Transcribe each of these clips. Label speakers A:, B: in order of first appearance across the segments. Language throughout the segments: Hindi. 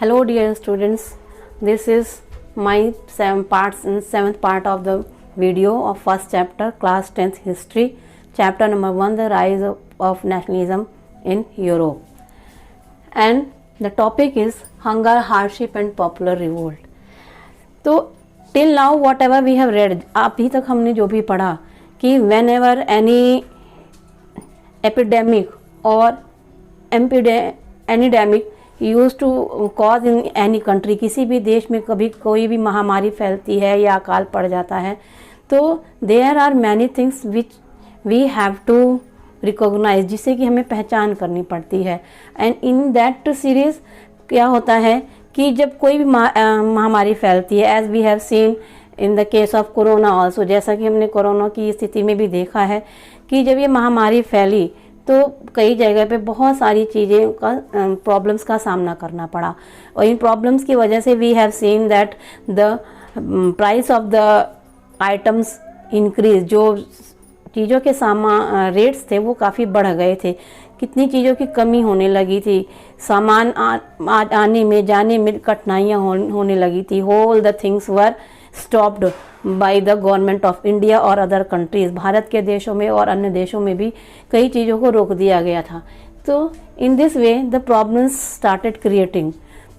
A: Hello dear students, this is my seventh part of the video of first chapter, class 10th history, chapter number 1, the rise of nationalism in Europe, and the topic is hunger, hardship and popular revolt. तो till now whatever we have read, अभी तक हमने जो भी पढ़ा कि whenever any epidemic or endemic used to cause in any country, किसी भी देश में कभी कोई भी महामारी फैलती है या अकाल पड़ जाता है, तो there are many things which we have to recognize, जिसे कि हमें पहचान करनी पड़ती है. एंड इन दैट सीरीज क्या होता है कि जब कोई भी महामारी फैलती है, as we have seen in the case of corona also, जैसा कि हमने कोरोना की स्थिति में भी देखा है कि जब ये महामारी फैली तो कई जगह पे बहुत सारी चीज़ें का प्रॉब्लम्स का सामना करना पड़ा, और इन प्रॉब्लम्स की वजह से we have seen that the price of the items increase, जो चीज़ों के रेट्स थे वो काफ़ी बढ़ गए थे, कितनी चीज़ों की कमी होने लगी थी, सामान आने में जाने में कठिनाइयाँ होने लगी थी. Whole the things were stopped by the government of India और अदर कंट्रीज़. भारत के देशों में और अन्य देशों में भी कई चीज़ों को रोक दिया गया था. तो in this way the problems started creating.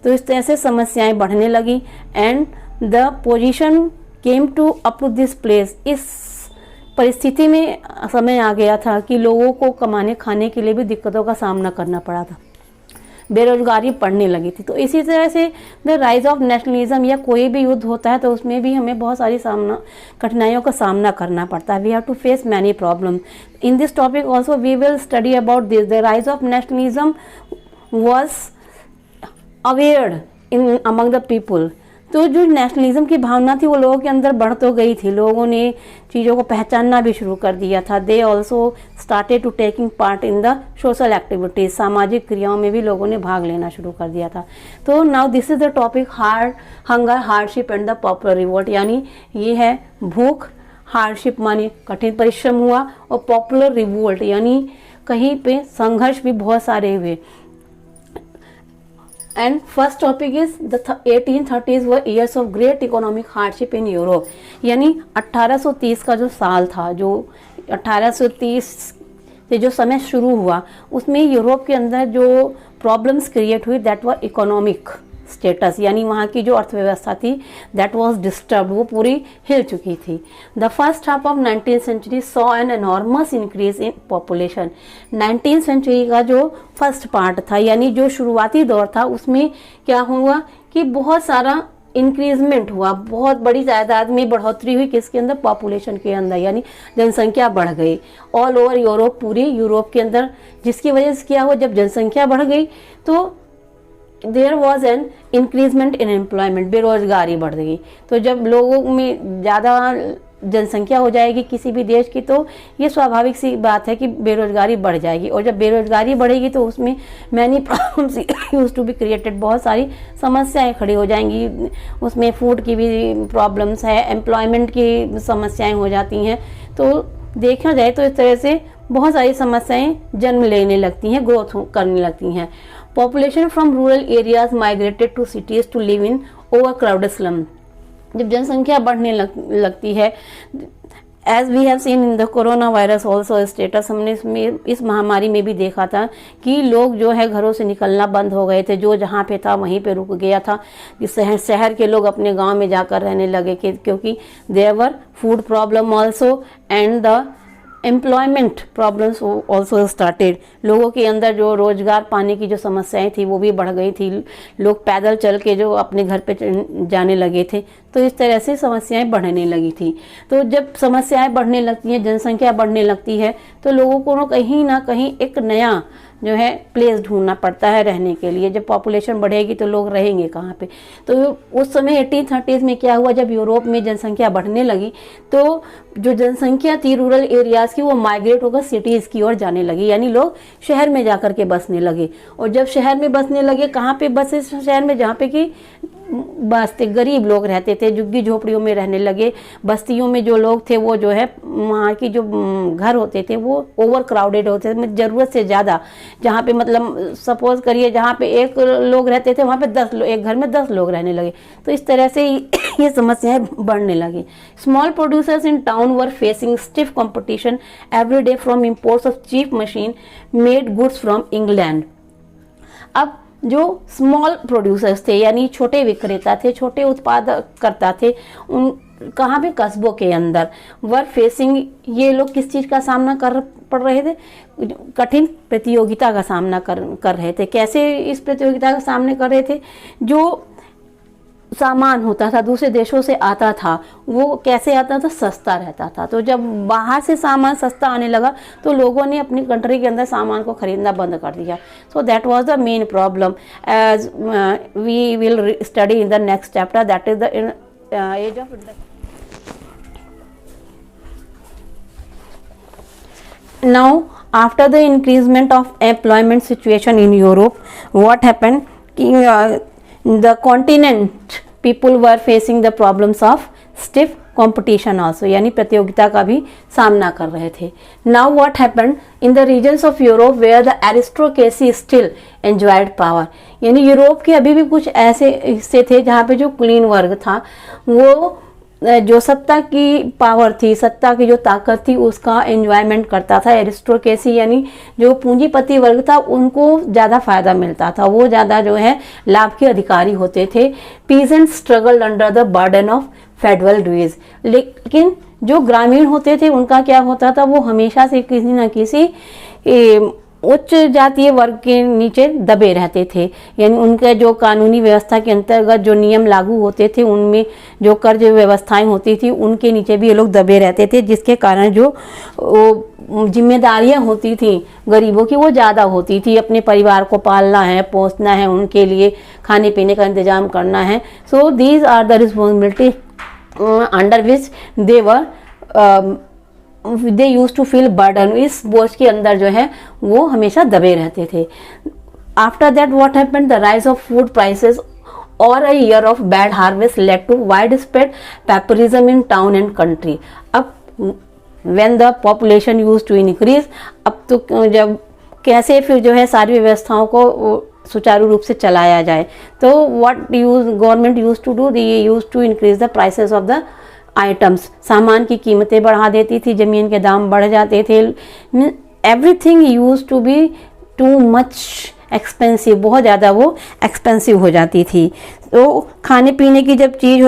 A: तो इस तरह से समस्याएं बढ़ने लगी and the position came to up to this place. इस परिस्थिति में समय आ गया था कि लोगों को कमाने खाने के लिए भी दिक्कतों का सामना करना पड़ा था, बेरोजगारी बढ़ने लगी थी. तो इसी तरह से द राइज ऑफ नेशनलिज्म, या कोई भी युद्ध होता है तो उसमें भी हमें बहुत सारी कठिनाइयों का सामना करना पड़ता है. We have to face many problem. In this topic also we will study about this. The rise of nationalism was awared in among the people. तो जो नेशनलिज्म की भावना थी वो लोगों के अंदर बढ़ तो गई थी, लोगों ने चीज़ों को पहचानना भी शुरू कर दिया था. They also started to taking part in the social activities. सामाजिक क्रियाओं में भी लोगों ने भाग लेना शुरू कर दिया था. तो now this is the topic hunger, hardship and the popular revolt. यानी ये है भूख, हार्डशिप माने कठिन परिश्रम हुआ, और पॉपुलर रिवोल्ट यानी कहीं पे संघर्ष भी बहुत सारे हुए. And first topic is the 1830s were years of great economic hardship in Europe. यानी 1830 का जो साल था, जो 1830 से जो समय शुरू हुआ, उसमें यूरोप के अंदर जो प्रॉब्लम्स क्रिएट हुई दैट वर इकोनॉमिक स्टेटस, यानी वहाँ की जो अर्थव्यवस्था थी दैट वाज डिस्टर्ब, वो पूरी हिल चुकी थी. The first half of 19th century saw an enormous increase in population. 19th century का जो फर्स्ट पार्ट था, यानी जो शुरुआती दौर था, उसमें क्या हुआ कि बहुत सारा इंक्रीजमेंट हुआ, बहुत बड़ी तादाद में बढ़ोतरी हुई. किसके अंदर? पॉपुलेशन के अंदर, यानी जनसंख्या बढ़ गई ऑल ओवर यूरोप, पूरी यूरोप के अंदर. जिसकी वजह से क्या हुआ, जब जनसंख्या बढ़ गई तो there was an increasement in employment, बेरोजगारी बढ़ गई. तो जब लोगों में ज़्यादा जनसंख्या हो जाएगी किसी भी देश की, तो ये स्वाभाविक सी बात है कि बेरोजगारी बढ़ जाएगी, और जब बेरोजगारी बढ़ेगी तो उसमें many problems use to be created, बहुत सारी समस्याएं खड़ी हो जाएंगी. उसमें फूड की भी प्रॉब्लम्स है, एम्प्लॉयमेंट की समस्याएं हो जाती हैं. तो देखा जाए तो इस तरह से बहुत सारी समस्याएं जन्म लेने लगती हैं, ग्रोथ करने लगती हैं. Population from rural areas migrated to cities to live in over crowded slum. जब जनसंख्या बढ़ने लगती है, as we have seen in the corona virus also status, हमने इसमें इस महामारी में भी देखा था कि लोग जो है घरों से निकलना बंद हो गए थे. जो जहाँ पे था वहीं पे रुक गया था. शहर के लोग अपने गांव में जाकर रहने लगे क्योंकि there were food problem also and the employment problems also started. लोगों के अंदर जो रोजगार पाने की जो समस्याएं थी वो भी बढ़ गई थी. लोग पैदल चल के जो अपने घर पे जाने लगे थे, तो इस तरह से समस्याएं बढ़ने लगी थी. तो जब समस्याएं बढ़ने लगती हैं, जनसंख्या बढ़ने लगती है, तो लोगों को कहीं ना कहीं एक नया जो है प्लेस ढूंढना पड़ता है रहने के लिए. जब पॉपुलेशन बढ़ेगी तो लोग रहेंगे कहाँ पे. तो उस समय 1830s में क्या हुआ, जब यूरोप में जनसंख्या बढ़ने लगी तो जो जनसंख्या थी रूरल एरियाज की, वो माइग्रेट होकर सिटीज़ की ओर जाने लगी, यानी लोग शहर में जाकर के बसने लगे. और जब शहर में बसने लगे, कहाँ पे बसे शहर में? जहाँ पे कि बस्ती गरीब लोग रहते थे, झुग्गी झोपड़ियों में रहने लगे। बस्तियों में जो लोग थे वो जो है वहाँ की जो घर होते थे वो ओवर क्राउडेड होते थे, ज़रूरत से ज़्यादा। जहाँ पे मतलब सपोज करिए जहाँ पे 1 लोग रहते थे वहाँ पे 10 लोग, एक घर में 10 लोग रहने लगे। तो इस तरह से ये समस्याएं बढ़ने लगी। Small producers in town were facing stiff competition every day from imports of cheap machine made goods from England. अब जो स्मॉल प्रोड्यूसर्स थे यानी छोटे विक्रेता थे, छोटे उत्पादक करता थे, उन कहाँ पे कस्बों के अंदर वर फेसिंग, ये लोग किस चीज़ का सामना कर पड़ रहे थे? कठिन प्रतियोगिता का सामना कर रहे थे। कैसे इस प्रतियोगिता का सामना कर रहे थे? जो सामान होता था दूसरे देशों से आता था वो कैसे आता था? सस्ता रहता था। तो जब बाहर से सामान सस्ता आने लगा तो लोगों ने अपनी कंट्री के अंदर सामान को खरीदना बंद कर दिया। So that was the main problem as we will study in the next chapter, that is the age of now after the increasement of employment situation in Europe, what happened? The continent people were facing the problems of stiff competition also, यानी प्रतियोगिता का भी सामना कर रहे थे। Now what happened in the regions of Europe where the aristocracy still enjoyed power, यानी यूरोप के अभी भी कुछ ऐसे हिस्से थे जहाँ पे जो कुलीन वर्ग था वो जो सत्ता की पावर थी, सत्ता की जो ताकत थी उसका एंजॉयमेंट करता था। एरिस्टोक्रेसी यानी जो पूंजीपति वर्ग था उनको ज़्यादा फायदा मिलता था, वो ज़्यादा जो है लाभ के अधिकारी होते थे। Peasant struggle under the burden of federal dues, लेकिन जो ग्रामीण होते थे उनका क्या होता था? वो हमेशा से किसी न किसी उच्च जातीय वर्ग के नीचे दबे रहते थे, यानी उनके जो कानूनी व्यवस्था के अंतर्गत जो नियम लागू होते थे उनमें जो कर्ज व्यवस्थाएं होती थी उनके नीचे भी ये लोग दबे रहते थे, जिसके कारण जो जिम्मेदारियां होती थी गरीबों की वो ज़्यादा होती थी। अपने परिवार को पालना है, पोसना है, उनके लिए खाने पीने का इंतजाम करना है। So these are the responsibility under which they use to feel burden, इस बोझ के अंदर जो है वो हमेशा दबे रहते थे। After that what happened? The rise of food prices और a year of bad harvest led to widespread pauperism in town and country. अब when the population use to increase, अब तो जब कैसे फिर जो है सारी व्यवस्थाओं को सुचारू रूप से चलाया जाए, तो what government use to do? They use to increase the prices of the items, सामान की कीमतें बढ़ा देती थी, जमीन के दाम बढ़ जाते थे। Everything use to be too much expensive, बहुत ज़्यादा वो एक्सपेंसिव हो जाती थी। तो खाने पीने की जब चीज़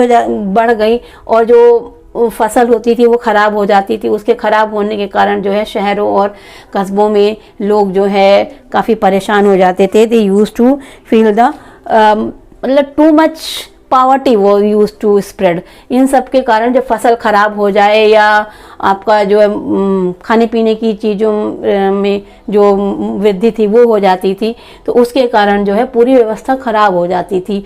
A: बढ़ गई और जो फसल होती थी वो ख़राब हो जाती थी, उसके ख़राब होने के कारण जो है शहरों और कस्बों में लोग जो है काफ़ी परेशान हो जाते थे। दे यूज टू फील द मतलब टू मच पावर्टी वो यूज टू स्प्रेड। इन सब के कारण जब फसल खराब हो जाए या आपका जो है खाने पीने की चीज़ों में जो वृद्धि थी वो हो जाती थी, तो उसके कारण जो है पूरी व्यवस्था खराब हो जाती थी,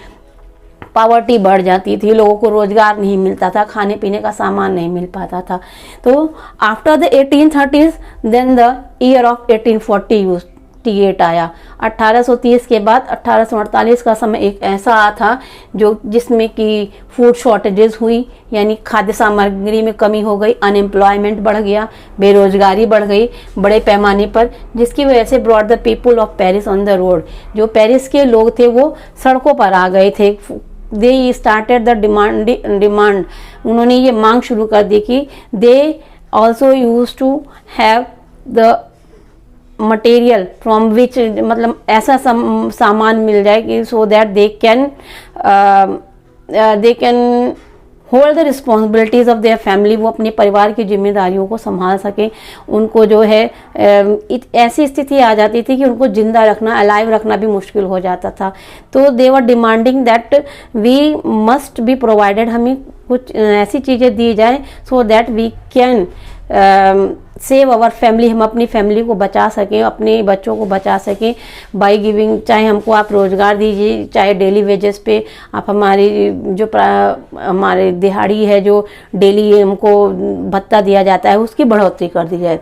A: पावर्टी बढ़ जाती थी, लोगों को रोजगार नहीं मिलता था, खाने पीने का सामान नहीं मिल पाता था। तो after the 1830s then the year of 1848 आया। 1830 के बाद 1848 का समय एक ऐसा था जो जिसमें कि फूड शॉर्टेजेस हुई, यानी खाद्य सामग्री में कमी हो गई, अनएम्प्लॉयमेंट बढ़ गया, बेरोजगारी बढ़ गई बड़े पैमाने पर, जिसकी वजह से brought the people of Paris on the road, जो पेरिस के लोग थे वो सड़कों पर आ गए थे। दे स्टार्टेड द डिमांड, उन्होंने ये मांग शुरू कर दी कि they also use to have the material from which, मतलब ऐसा सामान मिल जाए कि so that they can hold the responsibilities of their family, वो अपने परिवार की जिम्मेदारियों को संभाल सके। उनको जो है ऐसी स्थिति आ जाती थी कि उनको जिंदा रखना, अलाइव रखना भी मुश्किल हो जाता था। तो they were demanding that we must be provided, हमें कुछ ऐसी चीज़ें दी जाए so that we can save our family, हम अपनी फैमिली को बचा सकें, अपने बच्चों को बचा सकें बाय गिविंग, चाहे हमको आप रोज़गार दीजिए, चाहे डेली वेजेस पे आप हमारी जो हमारे दिहाड़ी है जो डेली हमको भत्ता दिया जाता है उसकी बढ़ोतरी कर दी जाए।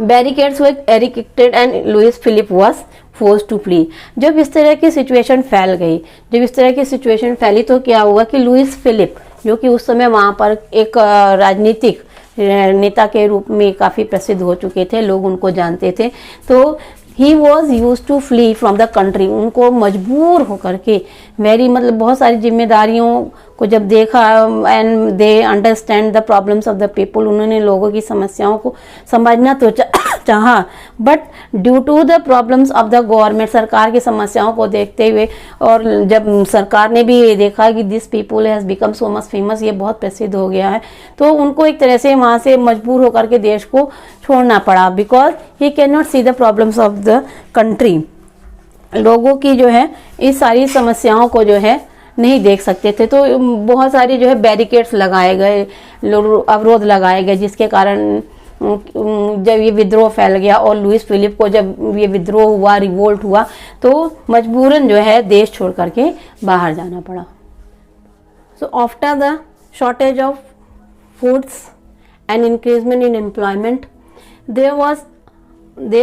A: Barricades were erected and Louis Philippe was force to flee. जब इस तरह की सिचुएशन फैल गई, जब इस तरह की सिचुएशन फैली तो क्या हुआ कि लुइस फिलिप, जो कि उस समय वहाँ पर एक राजनीतिक नेता के रूप में काफ़ी प्रसिद्ध हो चुके थे, लोग उनको जानते थे, तो he was use to flee from the country. उनको मजबूर होकर के मतलब बहुत सारी जिम्मेदारियों को जब देखा, and they understand the problems of the people, उन्होंने लोगों की समस्याओं को समझना तो चाहा, but due to the problems of the government, सरकार की समस्याओं को देखते हुए, और जब सरकार ने भी ये देखा कि this people has become so much famous, ये बहुत प्रसिद्ध हो गया है, तो उनको एक तरह से वहाँ से मजबूर होकर के देश को छोड़ना पड़ा, because he can not see the problems of the country. लोगों की जो है इस सारी समस्याओं को जो है नहीं देख सकते थे, तो बहुत सारी जो है बैरिकेड्स लगाए गए, अवरोध लगाए गए, जिसके कारण जब ये विद्रोह फैल गया और लुइस फिलिप को जब ये विद्रोह हुआ, रिवोल्ट हुआ, तो मजबूरन जो है देश छोड़ करके बाहर जाना पड़ा। So after the shortage of foods and increment in employment, there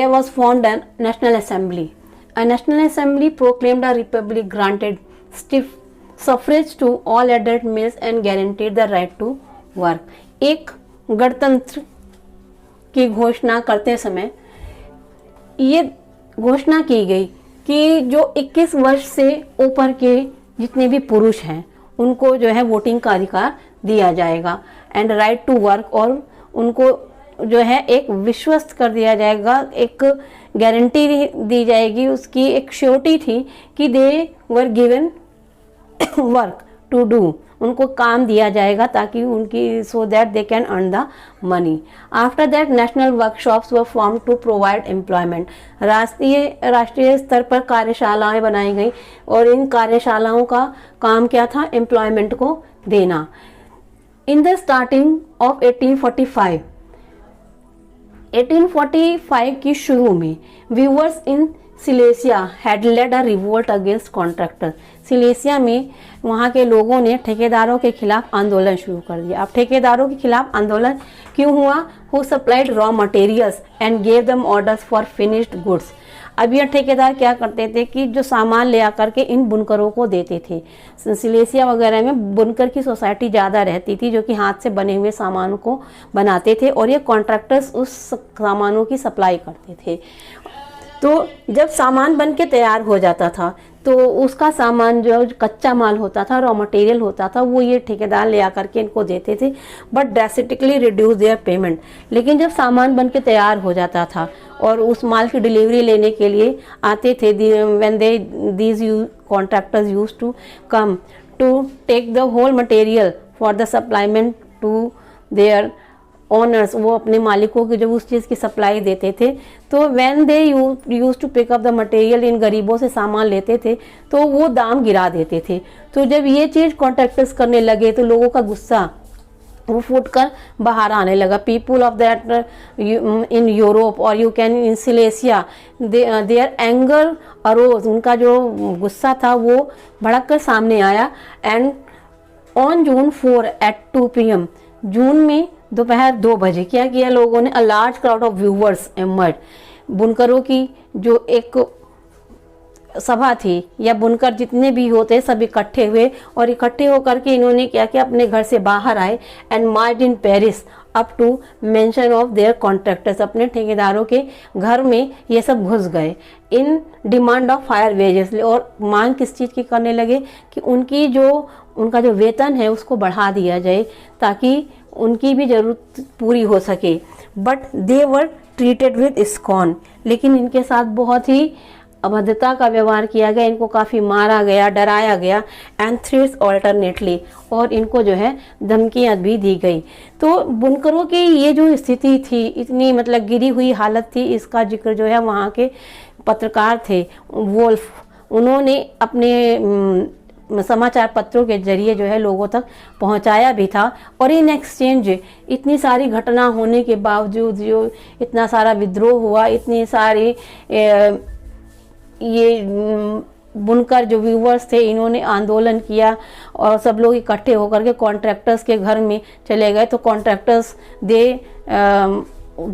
A: was formed a National Assembly. A National Assembly proclaimed a republic, granted stiff suffrage to all adult males and guaranteed the right to work. एक गणतंत्र की घोषणा करते समय ये घोषणा की गई कि जो 21 वर्ष से ऊपर के जितने भी पुरुष हैं उनको जो है वोटिंग का अधिकार दिया जाएगा, एंड राइट टू वर्क, और उनको जो है एक विश्वस्त कर दिया जाएगा, एक गारंटी दी जाएगी, उसकी एक श्योरिटी थी कि they were given work to do, उनको काम दिया जाएगा ताकि उनकी so that they can earn the money. After that national workshops were form to provide employment. राष्ट्रीय स्तर पर कार्यशालाएं बनाई गई और इन कार्यशालाओं का काम क्या था? एम्प्लॉयमेंट को देना। इन द स्टार्टिंग ऑफ 1845 की शुरू में weavers in Silesia had led a revolt against contractor. Silesia में वहाँ के लोगों ने ठेकेदारों के खिलाफ आंदोलन शुरू कर दिया। अब ठेकेदारों के खिलाफ आंदोलन क्यों हुआ? Who supplied raw materials and gave them orders for finished goods. अब ये ठेकेदार क्या करते थे कि जो सामान ले आकर के इन बुनकरों को देते थे। सिलेसिया वगैरह में बुनकर की सोसाइटी ज़्यादा रहती थी जो कि हाथ से बने हुए सामानों को बनाते थे और ये कॉन्ट्रैक्टर्स उस सामानों की सप्लाई करते थे। तो जब सामान बन के तैयार हो जाता था तो उसका सामान जो कच्चा माल होता था, रॉ मटेरियल होता था, वो ये ठेकेदार ले आकर के इनको देते थे, but drastically reduce there payment. लेकिन जब सामान बन के तैयार हो जाता था और उस माल की डिलीवरी लेने के लिए आते थे, when these contractors used to come to take the whole material for the supplement to their owners, वो अपने मालिकों की जब उस चीज़ की सप्लाई देते थे, तो when they use to pick up the material, इन गरीबों से सामान लेते थे तो वो दाम गिरा देते थे। तो जब ये चीज़ कॉन्ट्रैक्टर्स करने लगे तो लोगों का गुस्सा वो फूट कर बाहर आने लगा। People of that in Europe और you can in Silesia their anger arose, उनका जो गुस्सा था वो भड़क कर सामने आया। And on June 4 at 2 PM, जून में दोपहर 2 बजे क्या किया लोगों ने? A large crowd of weavers emerge. बुनकरों की जो एक सभा थी या बुनकर जितने भी होते सब इकट्ठे हुए और इकट्ठे होकर के इन्होंने क्या किया? अपने घर से बाहर आए and march in Paris up to mansion of their contractors. अपने ठेकेदारों के घर में ये सब घुस गए in demand of higher wages. और मांग किस चीज़ की करने लगे कि उनका जो वेतन है उसको बढ़ा दिया जाए ताकि उनकी भी जरूरत पूरी हो सके। But they were treated with scorn, लेकिन इनके साथ बहुत ही अभद्रता का व्यवहार किया गया, इनको काफ़ी मारा गया, डराया गया, एंड थ्रेट्स ऑल्टरनेटली, और इनको जो है धमकियाँ भी दी गई। तो बुनकरों की ये जो स्थिति थी, इतनी मतलब गिरी हुई हालत थी, इसका जिक्र जो है वहाँ के पत्रकार थे वोल्फ, उन्होंने अपने समाचार पत्रों के जरिए जो है लोगों तक पहुंचाया भी था। और इन एक्सचेंज इतनी सारी घटना होने के बावजूद जो इतना सारा विद्रोह हुआ, इतनी सारी ये बुनकर जो व्यूवर्स थे इन्होंने आंदोलन किया और सब लोग इकट्ठे होकर के कॉन्ट्रैक्टर्स के घर में चले गए। तो कॉन्ट्रैक्टर्स दे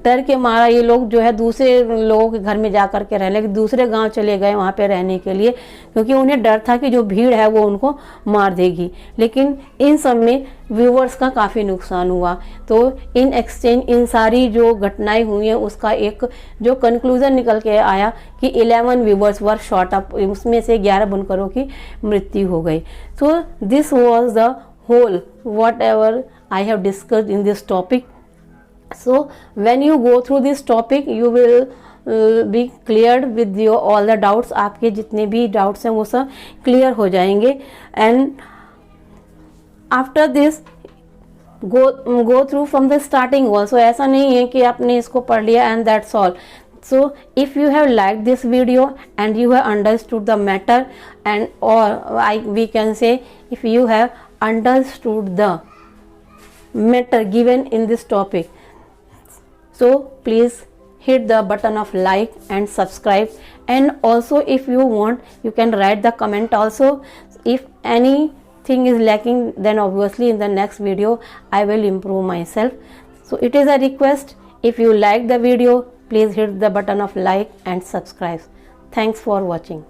A: डर के मारा ये लोग जो है दूसरे लोगों के घर में जा कर के रहने लगे, दूसरे गांव चले गए वहाँ पे रहने के लिए, क्योंकि उन्हें डर था कि जो भीड़ है वो उनको मार देगी। लेकिन इन सब में व्यूवर्स का काफ़ी नुकसान हुआ। तो इन एक्सचेंज इन सारी जो घटनाएं हुई हैं उसका एक जो कंक्लूजन निकल के आया कि 11 व्यूवर्स वर शॉट अप, उसमें से 11 बुनकरों की मृत्यु हो गई। So this was the whole whatever I have discussed in this topic. So when you go through this topic you will be cleared with your all the doubts, आपके जितने भी doubts हैं वो सब clear हो जाएंगे। and after this go through from the starting also, ऐसा नहीं है कि आपने इसको पढ़ लिया and that's all। So if you have liked this video and you have understood the matter, and or we can say if you have understood the matter given in this topic, so please hit the button of like and subscribe, and also if you want you can write the comment also. If anything is lacking then obviously in the next video I will improve myself. So it is a request, if you like the video please hit the button of like and subscribe. Thanks for watching.